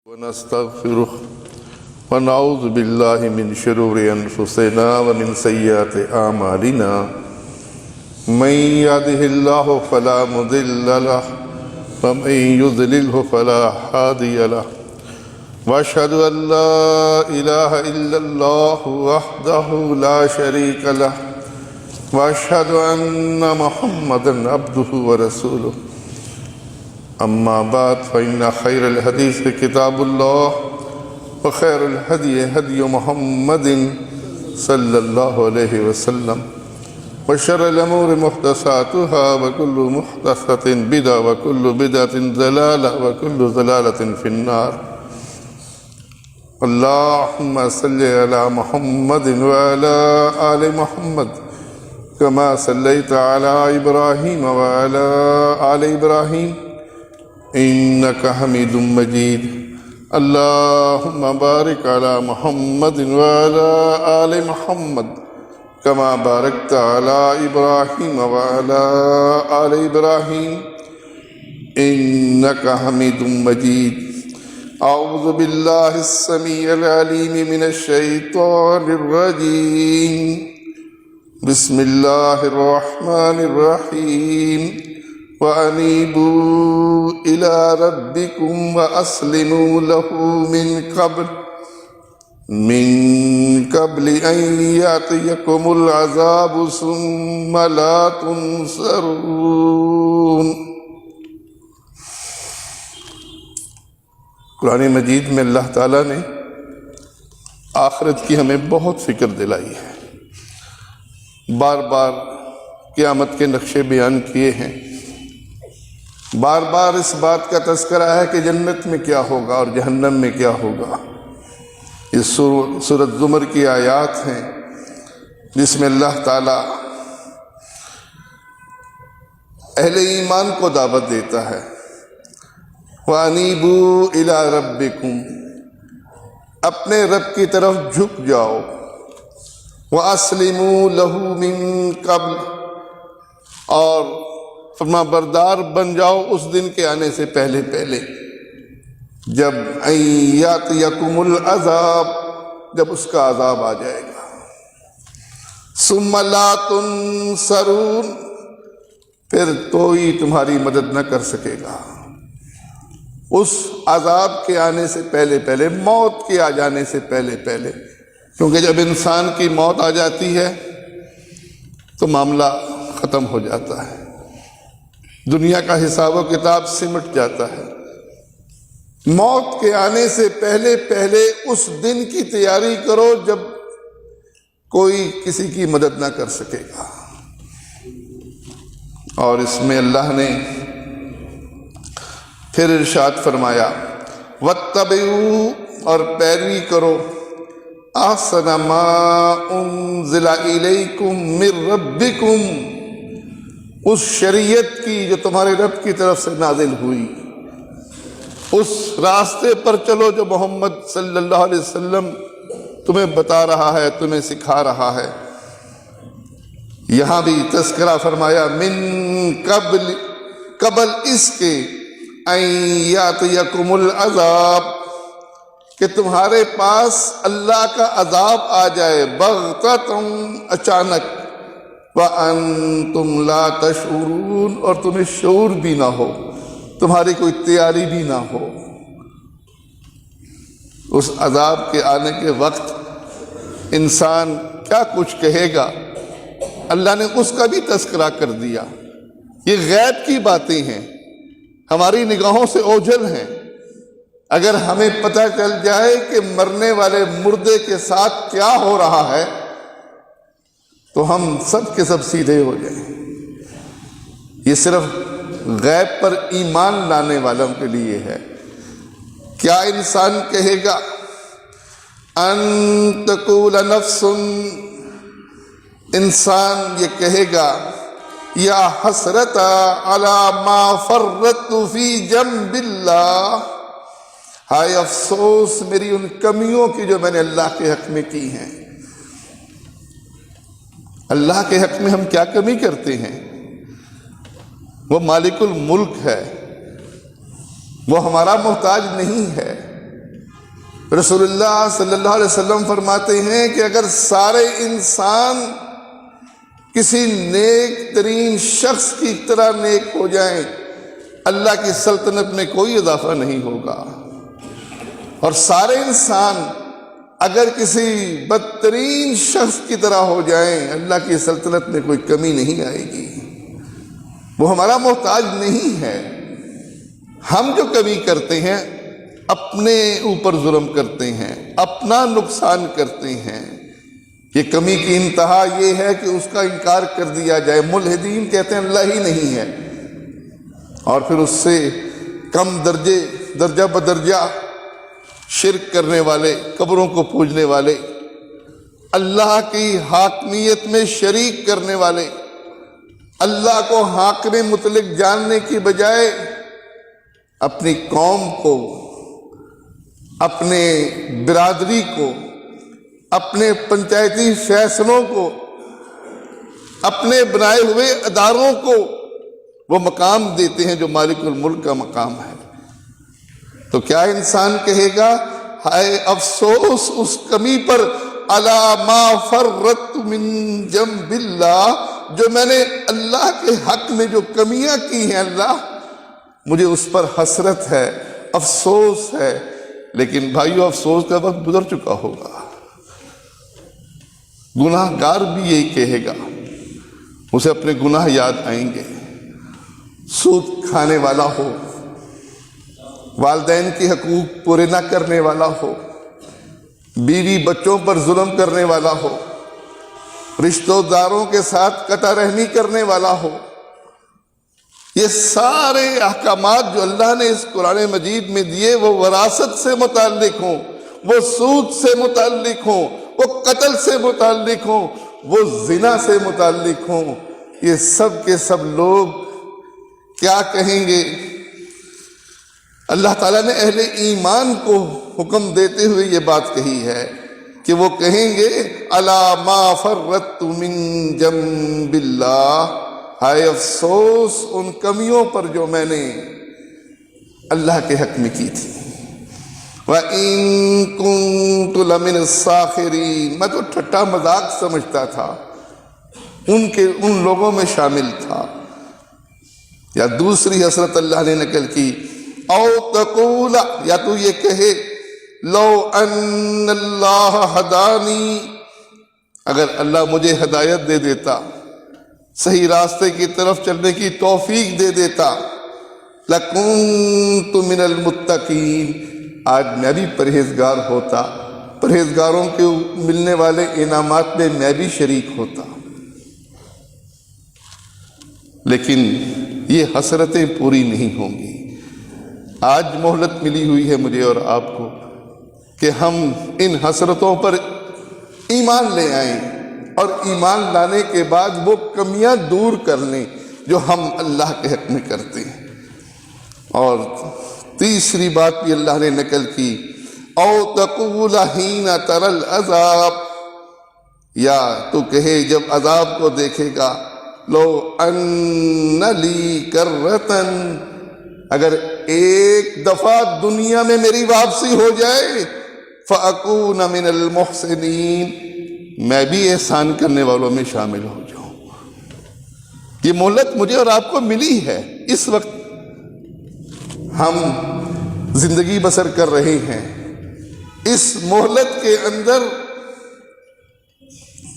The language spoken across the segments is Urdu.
ونستغفره ونعوذ بالله من شرور أنفسنا ومن سيئات أعمالنا من يهده الله فلا مضل له ومن يضلله فلا هادي له وأشهد أن لا إله إلا الله وحده لا شريك له وأشهد أن محمدا عبده ورسوله أما بعد فإن خير الحديث كتاب الله وخير الهدي هدي محمد صلى الله عليه وسلم وشر الأمور محدثاتها وكل محدثة بدعة وكل بدعة ضلالة وكل ضلالة في النار. اللهم صل على محمد وعلى آل محمد كما صليت على إبراهيم وعلى آل إبراهيم إنك حميد مجيد. اللهم بارك على محمد وعلى آل محمد كما باركت على إبراهيم وعلى آل إبراهيم إنك حميد مجيد. أعوذ بالله السميع العليم من الشيطان الرجيم. بسم الله الرحمن الرحيم. وأنيبوا إلى ربكم وأسلموا له من قبل أن يأتيكم العذاب ثم لا تنصرون. قرآن مجید میں اللہ تعالیٰ نے آخرت کی ہمیں بہت فکر دلائی ہے. بار بار قیامت کے نقشے بیان کیے ہیں. بار بار اس بات کا تذکرہ ہے کہ جنت میں کیا ہوگا اور جہنم میں کیا ہوگا. یہ سورۃ زمر کی آیات ہیں جس میں اللہ تعالیٰ اہل ایمان کو دعوت دیتا ہے. وَأَنِيبُوا إِلَىٰ رَبِّكُمْ، اپنے رب کی طرف جھک جاؤ. وَأَسْلِمُوا لَهُ مِن قَبْلِ، اور فرما بردار بن جاؤ اس دن کے آنے سے پہلے جب یاتیکم العذاب، جب اس کا عذاب آ جائے گا. ثم لا تنصرون، پھر کوئی تمہاری مدد نہ کر سکے گا. اس عذاب کے آنے سے پہلے موت کے آ جانے سے پہلے کیونکہ جب انسان کی موت آ جاتی ہے تو معاملہ ختم ہو جاتا ہے. دنیا کا حساب و کتاب سمٹ جاتا ہے. موت کے آنے سے پہلے اس دن کی تیاری کرو جب کوئی کسی کی مدد نہ کر سکے گا. اور اس میں اللہ نے پھر ارشاد فرمایا وَاتَّبِعُوا، اور پیروی کرو احسن ما انزل الیکم من ربکم، اس شریعت کی جو تمہارے رب کی طرف سے نازل ہوئی. اس راستے پر چلو جو محمد صلی اللہ علیہ وسلم تمہیں بتا رہا ہے، تمہیں سکھا رہا ہے. یہاں بھی تذکرہ فرمایا من قبل اس کے ان یاتیکم العذاب، کہ تمہارے پاس اللہ کا عذاب آ جائے بغتۃ، اچانک. وَأَنْتُمْ لَا تَشْعُرُونَ، اور تمہیں شعور بھی نہ ہو، تمہاری کوئی تیاری بھی نہ ہو. اس عذاب کے آنے کے وقت انسان کیا کچھ کہے گا، اللہ نے اس کا بھی تذکرہ کر دیا. یہ غیب کی باتیں ہیں، ہماری نگاہوں سے اوجھل ہیں. اگر ہمیں پتہ چل جائے کہ مرنے والے مردے کے ساتھ کیا ہو رہا ہے تو ہم سب کے سب سیدھے ہو جائیں. یہ صرف غیب پر ایمان لانے والوں کے لیے ہے. کیا انسان کہے گا ان تقول نفس، انسان یہ کہے گا یا حسرت علی ما فرطت فی جنب اللہ، ہائے افسوس میری ان کمیوں کی جو میں نے اللہ کے حق میں کی ہیں. اللہ کے حق میں ہم کیا کمی کرتے ہیں؟ وہ مالک الملک ہے، وہ ہمارا محتاج نہیں ہے. رسول اللہ صلی اللہ علیہ وسلم فرماتے ہیں کہ اگر سارے انسان کسی نیک ترین شخص کی طرح نیک ہو جائیں، اللہ کی سلطنت میں کوئی اضافہ نہیں ہوگا، اور سارے انسان اگر کسی بدترین شخص کی طرح ہو جائیں، اللہ کی سلطنت میں کوئی کمی نہیں آئے گی۔ وہ ہمارا محتاج نہیں ہے۔ ہم جو کمی کرتے ہیں اپنے اوپر ظلم کرتے ہیں، اپنا نقصان کرتے ہیں۔ یہ کمی کی انتہا یہ ہے کہ اس کا انکار کر دیا جائے۔ ملحدین کہتے ہیں اللہ ہی نہیں ہے، اور پھر اس سے کم درجہ بدرجہ شرک کرنے والے، قبروں کو پوجنے والے، اللہ کی حاکمیت میں شریک کرنے والے، اللہ کو حاکم مطلق جاننے کی بجائے اپنی قوم کو، اپنے برادری کو، اپنے پنچایتی فیصلوں کو، اپنے بنائے ہوئے اداروں کو وہ مقام دیتے ہیں جو مالک الملک کا مقام ہے۔ تو کیا انسان کہے گا ہائے افسوس اس کمی پر، الا ما فرطت من جنب اللہ، جو میں نے اللہ کے حق میں جو کمیاں کی ہیں اللہ مجھے اس پر حسرت ہے، افسوس ہے۔ لیکن بھائیو افسوس کا وقت گزر چکا ہوگا۔ گناہ گار بھی یہی کہے گا، اسے اپنے گناہ یاد آئیں گے۔ سود کھانے والا ہو، والدین کے حقوق پورے نہ کرنے والا ہو، بیوی بچوں پر ظلم کرنے والا ہو، رشتہ داروں کے ساتھ قطع رحمی کرنے والا ہو، یہ سارے احکامات جو اللہ نے اس قرآن مجید میں دیے وہ وراثت سے متعلق ہوں، وہ سود سے متعلق ہوں، وہ قتل سے متعلق ہوں، وہ زنا سے متعلق ہوں، یہ سب کے سب لوگ کیا کہیں گے؟ اللہ تعالیٰ نے اہل ایمان کو حکم دیتے ہوئے یہ بات کہی ہے کہ وہ کہیں گے الا ما فرطت من جنب اللہ، ہائے افسوس ان کمیوں پر جو میں نے اللہ کے حق میں کی تھی۔ وَإِن كُنتُ لَمِنَ السَّاخِرِينَ، میں تو ٹھٹا مذاق سمجھتا تھا، ان لوگوں میں شامل تھا۔ یا دوسری حسرت اللہ نے نقل کی، او تقول، یا تو یہ کہے لو ان اللہ ہدانی، اگر اللہ مجھے ہدایت دے دیتا، صحیح راستے کی طرف چلنے کی توفیق دے دیتا، لَكُنْتُ مِنَ الْمُتَّقِينَ، آج میں بھی پرہیزگار ہوتا، پرہیزگاروں کے ملنے والے انعامات میں میں بھی شریک ہوتا۔ لیکن یہ حسرتیں پوری نہیں ہوں گی۔ آج مہلت ملی ہوئی ہے مجھے اور آپ کو کہ ہم ان حسرتوں پر ایمان لے آئیں، اور ایمان لانے کے بعد وہ کمیاں دور کر لیں جو ہم اللہ کے حق میں کرتے ہیں۔ اور تیسری بات بھی اللہ نے نقل کی، او تقول حین تری العذاب، یا تو کہے جب عذاب کو دیکھے گا، لو ان لی کرتن، اگر ایک دفعہ دنیا میں میری واپسی ہو جائے، فاکون من المحسنین، میں بھی احسان کرنے والوں میں شامل ہو جاؤں۔ یہ مہلت مجھے اور آپ کو ملی ہے، اس وقت ہم زندگی بسر کر رہے ہیں، اس مہلت کے اندر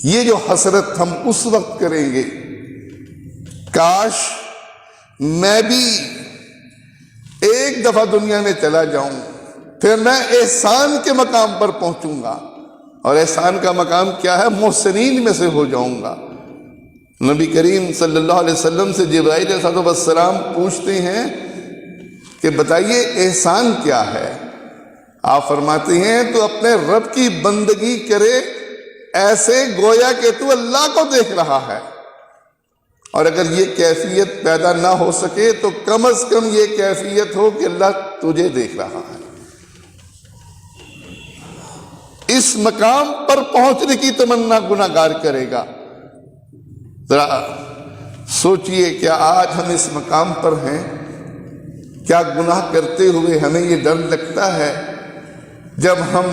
یہ جو حسرت ہم اس وقت کریں گے، کاش میں بھی ایک دفعہ دنیا میں چلا جاؤں، پھر میں احسان کے مقام پر پہنچوں گا، اور احسان کا مقام کیا ہے؟ محسنین میں سے ہو جاؤں گا۔ نبی کریم صلی اللہ علیہ وسلم سے جبرائیل علیہ السلام پوچھتے ہیں کہ بتائیے احسان کیا ہے؟ آپ فرماتے ہیں تو اپنے رب کی بندگی کرے ایسے گویا کہ تو اللہ کو دیکھ رہا ہے، اور اگر یہ کیفیت پیدا نہ ہو سکے تو کم از کم یہ کیفیت ہو کہ اللہ تجھے دیکھ رہا ہے۔ اس مقام پر پہنچنے کی تمنا گناہ گار کرے گا۔ ذرا سوچئے، کیا آج ہم اس مقام پر ہیں؟ کیا گناہ کرتے ہوئے ہمیں یہ ڈر لگتا ہے جب ہم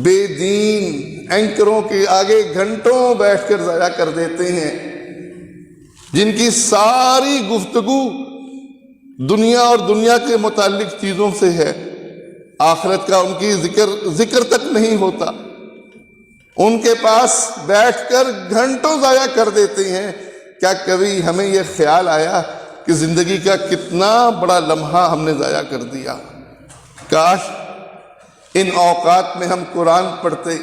بے دین اینکروں کے آگے گھنٹوں بیٹھ کر ضائع کر دیتے ہیں، جن کی ساری گفتگو دنیا اور دنیا کے متعلق چیزوں سے ہے، آخرت کا ان کی ذکر تک نہیں ہوتا، ان کے پاس بیٹھ کر گھنٹوں ضائع کر دیتے ہیں، کیا کبھی ہمیں یہ خیال آیا کہ زندگی کا کتنا بڑا لمحہ ہم نے ضائع کر دیا؟ کاش ان اوقات میں ہم قرآن پڑھتے،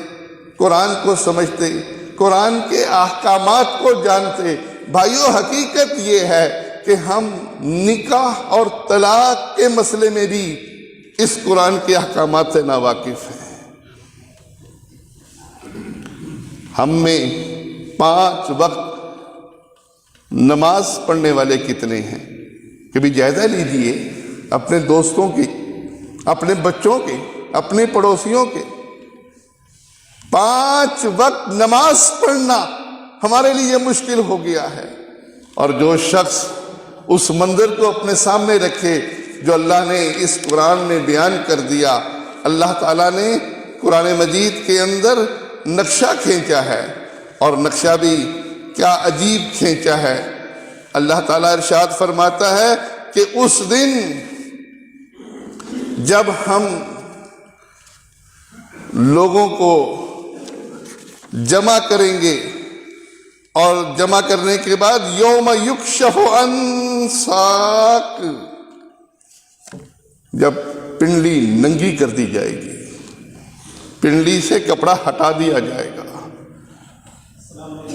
قرآن کو سمجھتے، قرآن کے احکامات کو جانتے۔ بھائیو، حقیقت یہ ہے کہ ہم نکاح اور طلاق کے مسئلے میں بھی اس قرآن کے احکامات سے ناواقف ہیں۔ ہم میں 5 وقت نماز پڑھنے والے کتنے ہیں؟ کبھی جائزہ لیجئے اپنے دوستوں کی، اپنے بچوں کے، اپنے پڑوسیوں کے۔ 5 وقت نماز پڑھنا ہمارے لیے مشکل ہو گیا ہے، اور جو شخص اس منظر کو اپنے سامنے رکھے جو اللہ نے اس قرآن میں بیان کر دیا، اللہ تعالیٰ نے قرآن مجید کے اندر نقشہ کھینچا ہے، اور نقشہ بھی کیا عجیب کھینچا ہے۔ اللہ تعالیٰ ارشاد فرماتا ہے کہ اس دن جب ہم لوگوں کو جمع کریں گے، اور جمع کرنے کے بعد یوم یکشف عن ساق، جب پنڈلی ننگی کر دی جائے گی، پنڈلی سے کپڑا ہٹا دیا جائے گا۔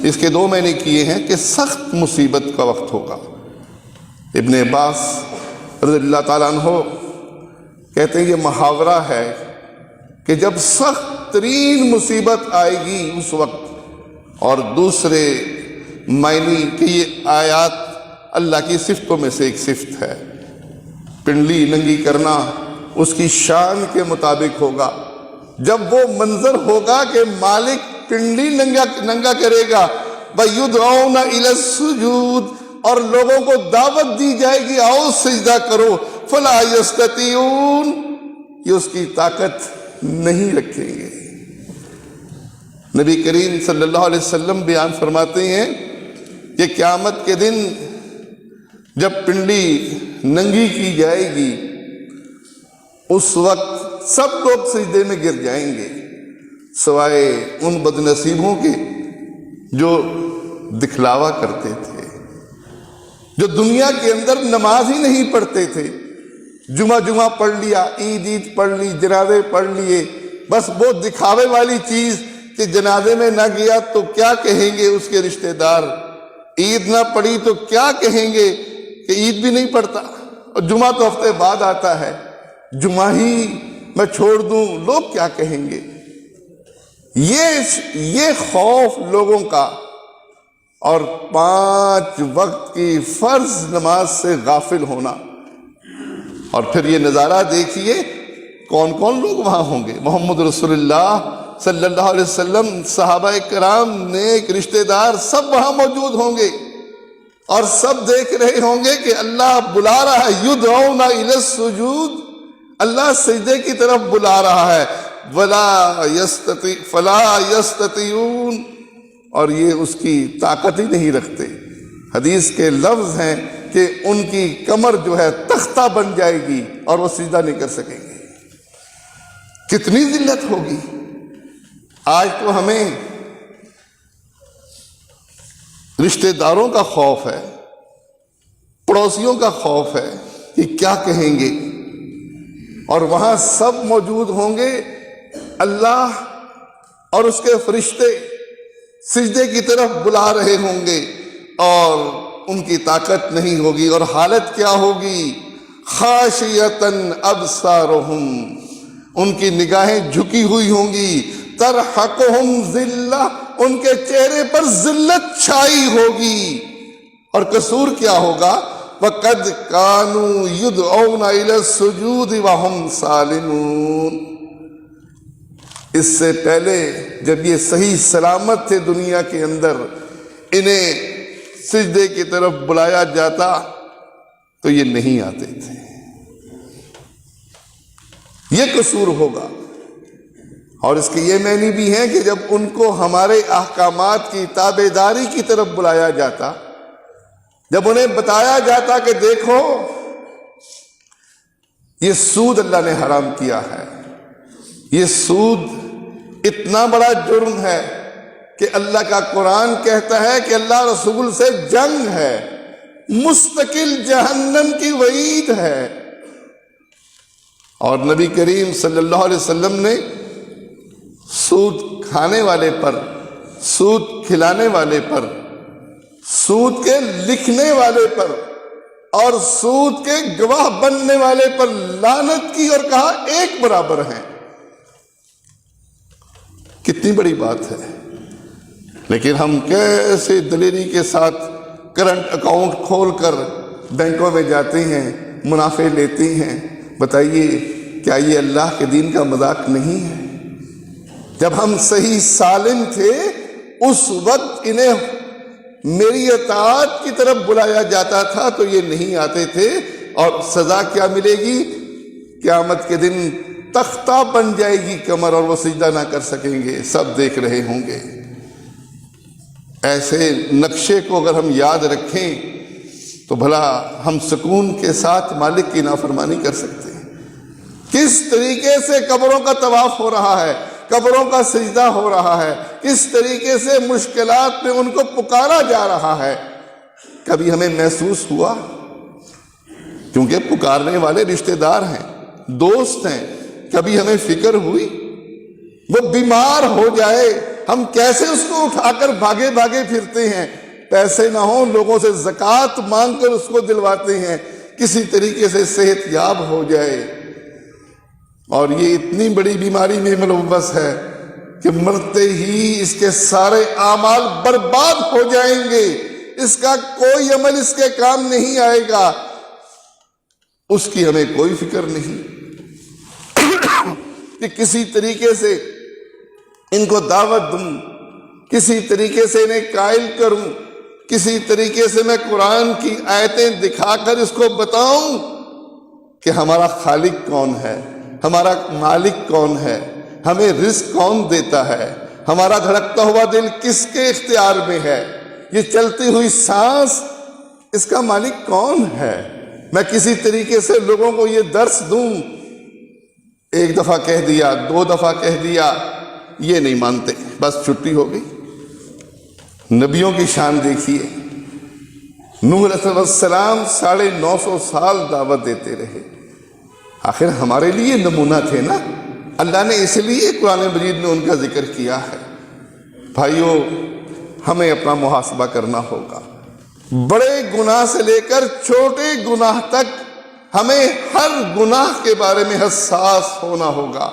اس کے 2 معنی کیے ہیں کہ سخت مصیبت کا وقت ہوگا۔ ابن عباس رضی اللہ تعالیٰ عنہ کہتے ہیں یہ محاورہ ہے کہ جب سخت ترین مصیبت آئے گی اس وقت، اور دوسرے معنی کہ یہ آیات اللہ کی صفتوں میں سے ایک صفت ہے۔ پنڈلی ننگی کرنا اس کی شان کے مطابق ہوگا۔ جب وہ منظر ہوگا کہ مالک پنڈلی ننگا کرے گا، وَيُدْعَوْنَ إِلَى السُّجُودِ، اور لوگوں کو دعوت دی جائے گی آؤ سجدہ کرو، فَلَا يَسْتَطِيعُونَ، یہ اس کی طاقت نہیں رکھیں گے۔ نبی کریم صلی اللہ علیہ وسلم بیان فرماتے ہیں کہ قیامت کے دن جب پنڈلی ننگی کی جائے گی، اس وقت سب لوگ سجدے میں گر جائیں گے سوائے ان بد نصیبوں کے جو دکھلاوا کرتے تھے، جو دنیا کے اندر نماز ہی نہیں پڑھتے تھے، جمعہ پڑھ لیا، عید پڑھ لی، جنازے پڑھ لیے، بس وہ دکھاوے والی چیز کہ جنازے میں نہ گیا تو کیا کہیں گے اس کے رشتہ دار، عید نہ پڑھی تو کیا کہیں گے کہ عید بھی نہیں پڑھتا، اور جمعہ تو ہفتے بعد آتا ہے، جمعہ ہی میں چھوڑ دوں، لوگ کیا کہیں گے۔ یہ خوف لوگوں کا، اور 5 وقت کی فرض نماز سے غافل ہونا۔ اور پھر یہ نظارہ دیکھیے کون کون لوگ وہاں ہوں گے۔ محمد رسول اللہ صلی اللہ علیہ وسلم، صحابہ کرام، نیک رشتہ دار سب وہاں موجود ہوں گے، اور سب دیکھ رہے ہوں گے کہ اللہ بلا رہا ہے، یدعون الی السجود، اللہ سجدے کی طرف بلا رہا ہے، فلا یستطیعون، اور یہ اس کی طاقت ہی نہیں رکھتے۔ حدیث کے لفظ ہیں کہ ان کی کمر جو ہے تختہ بن جائے گی اور وہ سجدہ نہیں کر سکیں گے۔ کتنی ذلت ہوگی۔ آج تو ہمیں رشتہ داروں کا خوف ہے، پڑوسیوں کا خوف ہے کہ کیا کہیں گے، اور وہاں سب موجود ہوں گے، اللہ اور اس کے فرشتے سجدے کی طرف بلا رہے ہوں گے، اور ان کی طاقت نہیں ہوگی، اور حالت کیا ہوگی؟ خاشیتاً ابصارہم، ان کی نگاہیں جھکی ہوئی ہوں گی، ترحقہم ذلہ، ان کے چہرے پر ذلت چھائی ہوگی، اور قصور کیا ہوگا؟ وَقَدْ كَانُوا يُدْعَوْنَ إِلَى السُّجُودِ وَهُمْ سَالِمُونَ، اس سے پہلے جب یہ صحیح سلامت تھے دنیا کے اندر، انہیں سجدے کی طرف بلایا جاتا تو یہ نہیں آتے تھے۔ یہ قصور ہوگا۔ اور اس کے یہ معنی بھی ہیں کہ جب ان کو ہمارے احکامات کی تابعداری کی طرف بلایا جاتا، جب انہیں بتایا جاتا کہ دیکھو یہ سود اللہ نے حرام کیا ہے، یہ سود اتنا بڑا جرم ہے کہ اللہ کا قرآن کہتا ہے کہ اللہ رسول سے جنگ ہے، مستقل جہنم کی وعید ہے، اور نبی کریم صلی اللہ علیہ وسلم نے سود کھانے والے پر، سود کھلانے والے پر، سود کے لکھنے والے پر اور سود کے گواہ بننے والے پر لعنت کی اور کہا ایک برابر ہیں۔ کتنی بڑی بات ہے، لیکن ہم کیسے دلیری کے ساتھ کرنٹ اکاؤنٹ کھول کر بینکوں میں جاتے ہیں، منافع لیتے ہیں۔ بتائیے کیا یہ اللہ کے دین کا مذاق نہیں ہے؟ جب ہم صحیح سالم تھے اس وقت انہیں میری اطاعت کی طرف بلایا جاتا تھا تو یہ نہیں آتے تھے، اور سزا کیا ملے گی؟ قیامت کے دن تختہ بن جائے گی کمر اور وہ سجدہ نہ کر سکیں گے، سب دیکھ رہے ہوں گے۔ ایسے نقشے کو اگر ہم یاد رکھیں تو بھلا ہم سکون کے ساتھ مالک کی نافرمانی کر سکتے ہیں؟ کس طریقے سے قبروں کا طواف ہو رہا ہے، قبروں کا سجدہ ہو رہا ہے، کس طریقے سے مشکلات میں ان کو پکارا جا رہا ہے، کبھی ہمیں محسوس ہوا؟ کیونکہ پکارنے والے رشتہ دار ہیں، دوست ہیں، کبھی ہمیں فکر ہوئی؟ وہ بیمار ہو جائے ہم کیسے اس کو اٹھا کر بھاگے بھاگے پھرتے ہیں، پیسے نہ ہوں لوگوں سے زکوٰۃ مانگ کر اس کو دلواتے ہیں، کسی طریقے سے صحت یاب ہو جائے، اور یہ اتنی بڑی بیماری میں ملوث ہے کہ مرتے ہی اس کے سارے اعمال برباد ہو جائیں گے، اس کا کوئی عمل اس کے کام نہیں آئے گا، اس کی ہمیں کوئی فکر نہیں کہ کسی طریقے سے ان کو دعوت دوں، کسی طریقے سے انہیں قائل کروں، کسی طریقے سے میں قرآن کی آیتیں دکھا کر اس کو بتاؤں کہ ہمارا خالق کون ہے، ہمارا مالک کون ہے، ہمیں رزق کون دیتا ہے، ہمارا دھڑکتا ہوا دل کس کے اختیار میں ہے، یہ چلتی ہوئی سانس اس کا مالک کون ہے۔ میں کسی طریقے سے لوگوں کو یہ درس دوں، ایک دفعہ کہہ دیا، دو دفعہ کہہ دیا، یہ نہیں مانتے، بس چھٹی ہو گئی۔ نبیوں کی شان دیکھیے، نوح علیہ السلام 950 سال دعوت دیتے رہے، آخر ہمارے لیے نمونہ تھے نا، اللہ نے اس لیے قرآن مجید میں ان کا ذکر کیا ہے۔ بھائیو، ہمیں اپنا محاسبہ کرنا ہوگا، بڑے گناہ سے لے کر چھوٹے گناہ تک ہمیں ہر گناہ کے بارے میں حساس ہونا ہوگا۔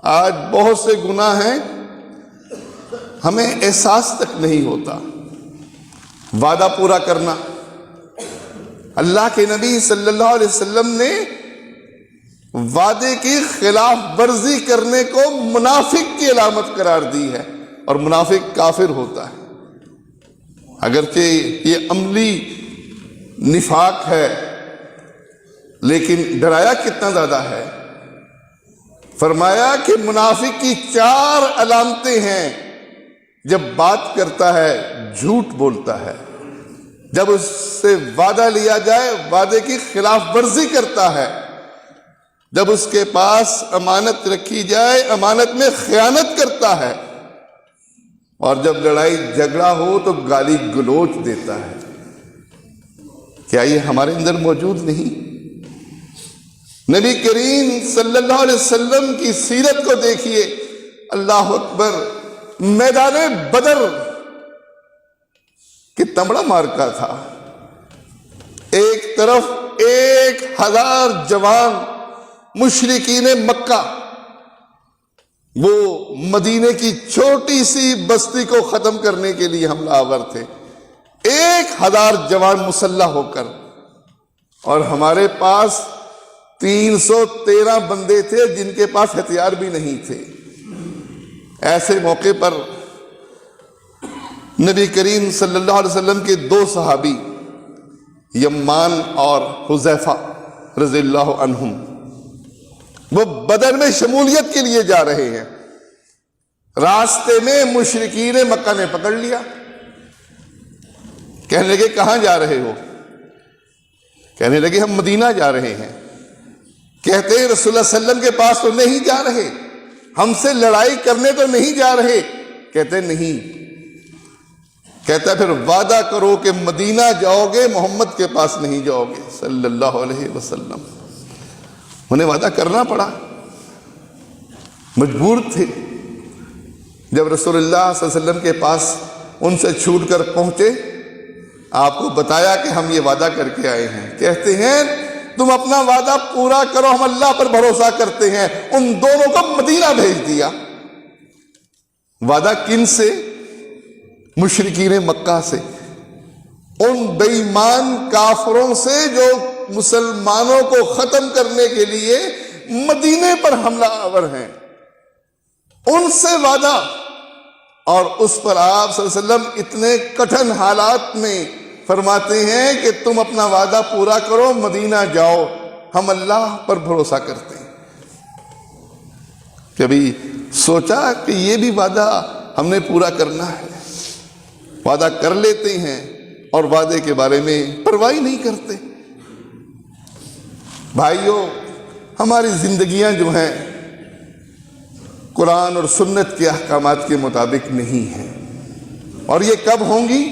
آج بہت سے گناہ ہیں ہمیں احساس تک نہیں ہوتا۔ وعدہ پورا کرنا، اللہ کے نبی صلی اللہ علیہ وسلم نے وعدے کی خلاف ورزی کرنے کو منافق کی علامت قرار دی ہے، اور منافق کافر ہوتا ہے۔ اگرچہ یہ عملی نفاق ہے لیکن ڈرایا کتنا زیادہ ہے۔ فرمایا کہ منافق کی 4 علامتیں ہیں، جب بات کرتا ہے جھوٹ بولتا ہے، جب اس سے وعدہ لیا جائے وعدے کی خلاف ورزی کرتا ہے، جب اس کے پاس امانت رکھی جائے امانت میں خیانت کرتا ہے، اور جب لڑائی جھگڑا ہو تو گالی گلوچ دیتا ہے۔ کیا یہ ہمارے اندر موجود نہیں؟ نبی کریم صلی اللہ علیہ وسلم کی سیرت کو دیکھیے، اللہ اکبر، میدان بدر کتنا بڑا مارکا تھا، ایک طرف 1000 جوان مشرکین مکہ وہ مدینے کی چھوٹی سی بستی کو ختم کرنے کے لیے حملہ آور تھے، 1000 جوان مسلح ہو کر، اور ہمارے پاس 313 بندے تھے جن کے پاس ہتھیار بھی نہیں تھے۔ ایسے موقع پر نبی کریم صلی اللہ علیہ وسلم کے 2 صحابی یمان اور حذیفہ رضی اللہ عنہم وہ بدر میں شمولیت کے لیے جا رہے ہیں، راستے میں مشرکین مکہ نے پکڑ لیا، کہنے لگے کہاں جا رہے ہو؟ کہنے لگے ہم مدینہ جا رہے ہیں۔ کہتے ہیں رسول اللہ صلی اللہ علیہ وسلم کے پاس تو نہیں جا رہے، ہم سے لڑائی کرنے تو نہیں جا رہے؟ کہتے نہیں۔ کہتا ہے پھر وعدہ کرو کہ مدینہ جاؤ گے، محمد کے پاس نہیں جاؤ گے صلی اللہ علیہ وسلم۔ انہیں وعدہ کرنا پڑا، مجبور تھے۔ جب رسول اللہ صلی اللہ علیہ وسلم کے پاس ان سے چھوٹ کر پہنچے، آپ کو بتایا کہ ہم یہ وعدہ کر کے آئے ہیں۔ کہتے ہیں تم اپنا وعدہ پورا کرو، ہم اللہ پر بھروسہ کرتے ہیں۔ ان دونوں کو مدینہ بھیج دیا۔ وعدہ کن سے؟ مشرکین مکہ سے، ان بے ایمان کافروں سے جو مسلمانوں کو ختم کرنے کے لیے مدینے پر حملہ آور ہیں، ان سے وعدہ۔ اور اس پر آپ صلی اللہ علیہ وسلم اتنے کٹھن حالات میں فرماتے ہیں کہ تم اپنا وعدہ پورا کرو، مدینہ جاؤ، ہم اللہ پر بھروسہ کرتے ہیں۔ کبھی سوچا کہ یہ بھی وعدہ ہم نے پورا کرنا ہے؟ وعدہ کر لیتے ہیں اور وعدے کے بارے میں پرواہ نہیں کرتے۔ بھائیوں، ہماری زندگیاں جو ہیں قرآن اور سنت کے احکامات کے مطابق نہیں ہیں، اور یہ کب ہوں گی؟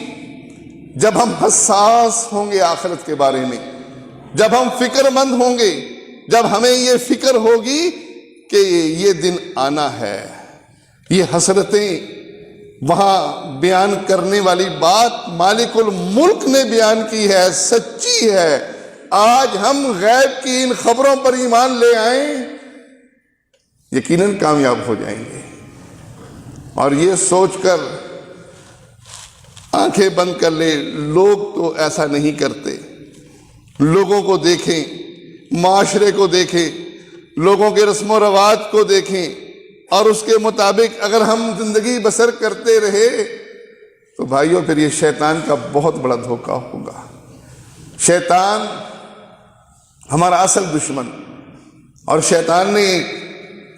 جب ہم حساس ہوں گے آخرت کے بارے میں، جب ہم فکر مند ہوں گے، جب ہمیں یہ فکر ہوگی کہ یہ دن آنا ہے۔ یہ حسرتیں وہاں بیان کرنے والی بات مالک الملک نے بیان کی ہے، سچی ہے۔ آج ہم غیب کی ان خبروں پر ایمان لے آئیں، یقیناً کامیاب ہو جائیں گے۔ اور یہ سوچ کر آنکھیں بند کر لے، لوگ تو ایسا نہیں کرتے۔ لوگوں کو دیکھیں، معاشرے کو دیکھیں، لوگوں کے رسم و رواج کو دیکھیں، اور اس کے مطابق اگر ہم زندگی بسر کرتے رہے تو بھائیوں پھر یہ شیطان کا بہت بڑا دھوکہ ہوگا۔ شیطان ہمارا اصل دشمن، اور شیطان نے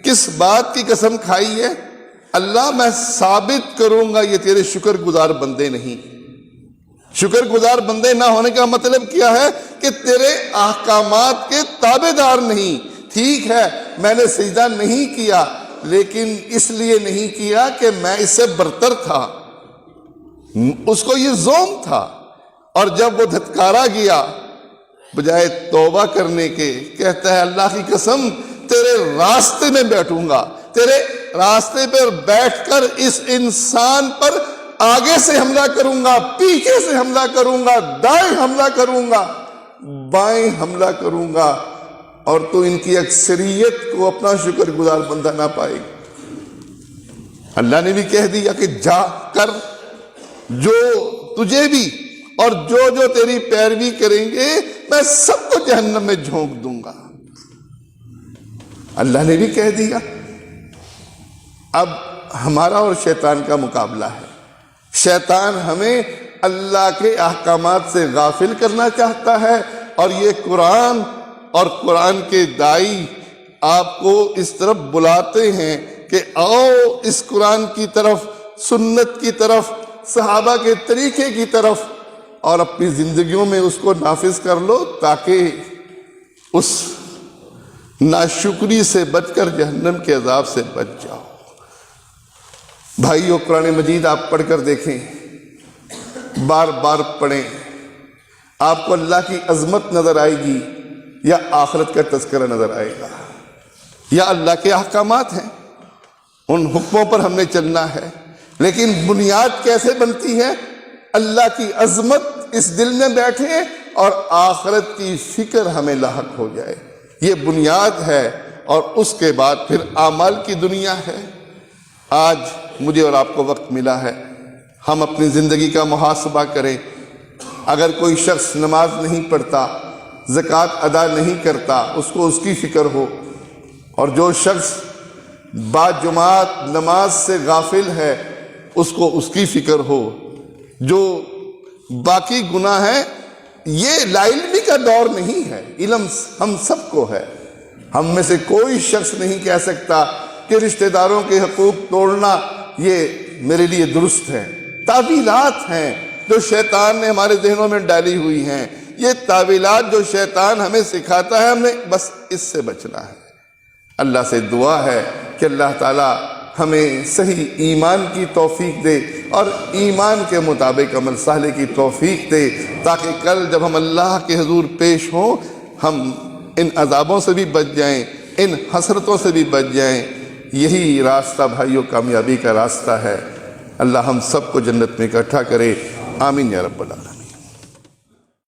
کس بات کی قسم کھائی ہے؟ اللہ میں ثابت کروں گا یہ تیرے شکر گزار بندے نہیں۔ شکر گزار بندے نہ ہونے کا مطلب کیا ہے؟ کہ تیرے احکامات کے تابع دار نہیں۔ ٹھیک ہے، میں نے سجدہ نہیں کیا، لیکن اس لیے نہیں کیا کہ میں اس سے برتر تھا، اس کو یہ زوم تھا۔ اور جب وہ دھتکارا گیا، بجائے توبہ کرنے کے کہتا ہے اللہ کی قسم تیرے راستے میں بیٹھوں گا، تیرے راستے پر بیٹھ کر اس انسان پر آگے سے حملہ کروں گا، پیچھے سے حملہ کروں گا، دائیں حملہ کروں گا، بائیں حملہ کروں گا، اور تو ان کی اکثریت کو اپنا شکر گزار بندہ نہ پائے گا۔ اللہ نے بھی کہہ دیا کہ جا کر، جو تجھے بھی اور جو تیری پیروی کریں گے میں سب کو جہنم میں جھونک دوں گا۔ اللہ نے بھی کہہ دیا۔ اب ہمارا اور شیطان کا مقابلہ ہے۔ شیطان ہمیں اللہ کے احکامات سے غافل کرنا چاہتا ہے، اور یہ قرآن اور قرآن کے داعی آپ کو اس طرف بلاتے ہیں کہ آؤ اس قرآن کی طرف، سنت کی طرف، صحابہ کے طریقے کی طرف، اور اپنی زندگیوں میں اس کو نافذ کر لو تاکہ اس ناشکری سے بچ کر جہنم کے عذاب سے بچ جاؤ۔ بھائیو، قرآن مجید آپ پڑھ کر دیکھیں، بار بار پڑھیں، آپ کو اللہ کی عظمت نظر آئے گی، یا آخرت کا تذکرہ نظر آئے گا، یا اللہ کے احکامات ہیں، ان حکموں پر ہم نے چلنا ہے۔ لیکن بنیاد کیسے بنتی ہے؟ اللہ کی عظمت اس دل میں بیٹھے اور آخرت کی فکر ہمیں لاحق ہو جائے، یہ بنیاد ہے، اور اس کے بعد پھر اعمال کی دنیا ہے۔ آج مجھے اور آپ کو وقت ملا ہے، ہم اپنی زندگی کا محاسبہ کریں۔ اگر کوئی شخص نماز نہیں پڑھتا، زکوٰۃ ادا نہیں کرتا، اس کو اس کی فکر ہو، اور جو شخص بعد جماعت نماز سے غافل ہے اس کو اس کی فکر ہو۔ جو باقی گناہ ہیں، یہ لا علمی کا دور نہیں ہے، علم ہم سب کو ہے۔ ہم میں سے کوئی شخص نہیں کہہ سکتا کہ رشتہ داروں کے حقوق توڑنا یہ میرے لیے درست ہے۔ تعویلات ہیں جو شیطان نے ہمارے ذہنوں میں ڈالی ہوئی ہیں، یہ تعویلات جو شیطان ہمیں سکھاتا ہے، ہم نے بس اس سے بچنا ہے۔ اللہ سے دعا ہے کہ اللہ تعالی ہمیں صحیح ایمان کی توفیق دے اور ایمان کے مطابق عمل صالح کی توفیق دے، تاکہ کل جب ہم اللہ کے حضور پیش ہوں ہم ان عذابوں سے بھی بچ جائیں، ان حسرتوں سے بھی بچ جائیں۔ یہی راستہ بھائیوں کامیابی کا راستہ ہے۔ اللہ ہم سب کو جنت میں اکٹھا کرے، آمین یا رب العالمین۔